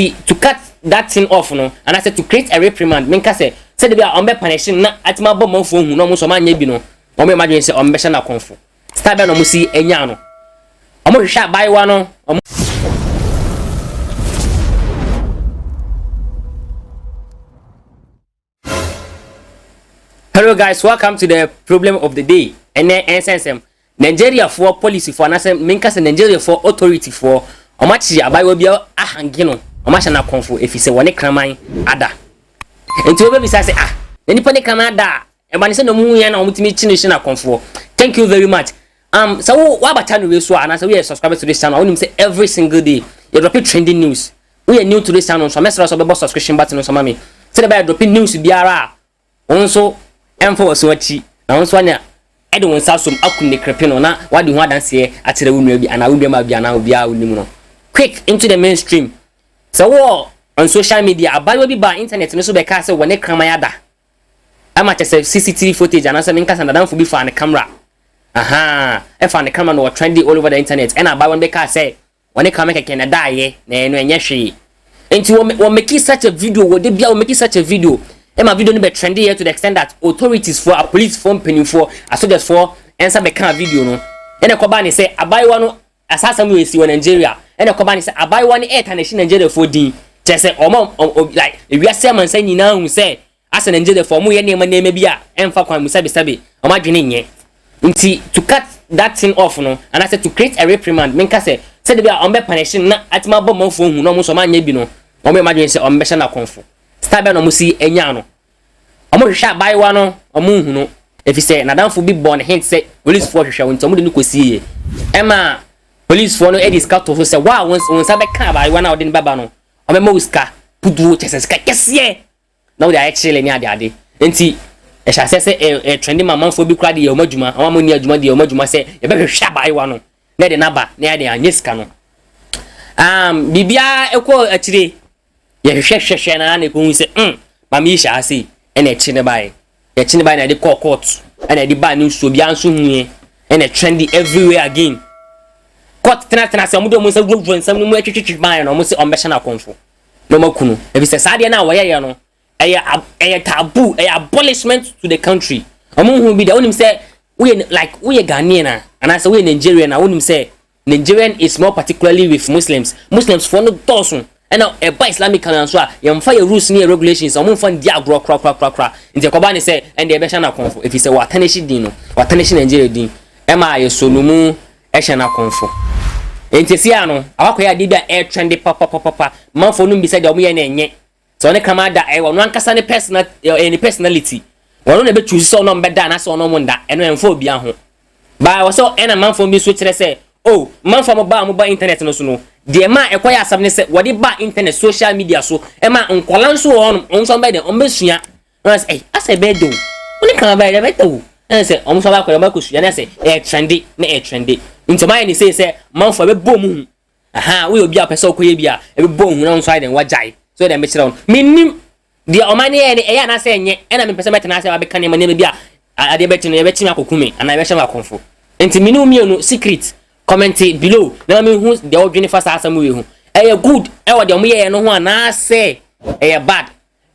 to cut that thing off no, and I said to create a reprimand. Menka say they be on be punishing na atima bo man for hu no mo so man nya bi no. O me imagine say on be sha na konfo. Star be no mo si enya no. O mo hwehwa buy one no. Hello guys, welcome to the problem of the day. And then Nigeria for policy for na say menka say Nigeria for authority for o ma chi abai wo bia ahange no. O ma sha na konfo efi say woni kraman ada. Enti obe bi say nipa ne kraman ada e ba ne say no mu ya na o mutimi chi ne shi na konfo. Thank you very much. So what about we so and as we subscribe to this channel, I want to say every single day you drop trending news. We are new to this channel, so message us about subscription button so mama. Say the drop news biara. Also emfo so achi. Na so anya e de won sa som akune krepe no na wade hu adanse e atere wo nua bi ana wo nua bi ana wo bia onim no. Quick into the mainstream. So on social media abayo bi ba internet no so be ka say wone kraman ada. Ama chese CCTV footage and so menka say nadanfo bi fa ne camera. Aha, if on the camera no trendy all over the internet and about when they can say when they come make a die na no enye hwe enti we make such a video we dey bia we make such a video and my video no be trendy here to the extent that authorities for police for penny for soldiers for answer be can video no and the koba ni say abai no asasa we see in Nigeria and the koba ni say abai one e ta na shi Nigeria for din just say like if we say man say nyina hu say as Nigeria for mu ye ne ma bia emfa kwan mu sabe o ma dwene nye. To cut that thing off no, and I said to create a reprimand. Menka say they be on be punishing na atima bo man for hu no mo so man nya bi no. O me imagine say on be sha na konfo. Star be no mo si enya no. O mo hwehwa buy one no, o mo hu no. If you say na danfo bi born hint say police for hwehwa won to mo de no kosi ye. Ema police for no edis cut to say wow won sa be kan buy one na o de baba no. O me mo ska pudu chese ska kese. Now they are actually ni ade. Enti e sha say trending man for bi kra de yomadwuma awamo ni adwuma de yomadwuma say ye be hwehwa bai wa no na de naba na de anyeska no bibia ekwo akire ye hwehwehwe na na ko hu say mama isha ase ene chi ne bai ye chi ne bai na de court ene de ba ni so bia nso hu ene trendy everywhere again court tena say omudo mu say group nsam no mu atwitwi bai no mu say on be sha na konfo no makunu e bi say sade na woye no a taboo, a abolishment to the country. Who be the only say we Ghanaian and I say we Nigerian. I wouldn't say Nigerian is more particularly with Muslims. Muslims for no dozen and now a by Islamic and so you fire rules near regulations. Someone find dia crack. In the Kobani say and the Beshana Confo. If you say what Tanishi Dino, what Tanishi Nigeria din, Emma Solumu Eshana Confo. Intesiano, our did the air trendy papa. Man for no beside the way. So ne kama da e wonu ankasa ne personal any personality wonu na be choose so no be da na so no munda eno emfo bia ho ba wo so ena manfo bi so kire say oh manfo mo ba internet no so no de ma e koya asam ne say wo de ba internet social media so e ma nkola nso ho on so be de on be sua no say ase be do oni kama ba de be to en say on so ba ko sua na say trendy into my ni say manfo be bom hu aha we obi apesa okoye bia e be bom hu na soiden wajai. So they make it minim the omani e na say enye e na me pese meta na say abeka ne mane bia ade beti no ye beti akokumi ana ye hye akonfo enti minu mienu secret comment below na me hu the odwene fast asam we hu e good e wo de omo ye no ho na say e bad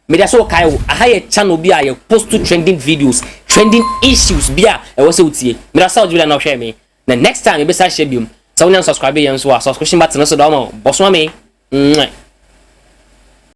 me da so kai wo aha ye channel bia ye post to trending videos trending issues bia e wo se utie me da sa odwene na hwe me na next time e be sa share biom so when you subscribe yen so subscription button so do mo boso me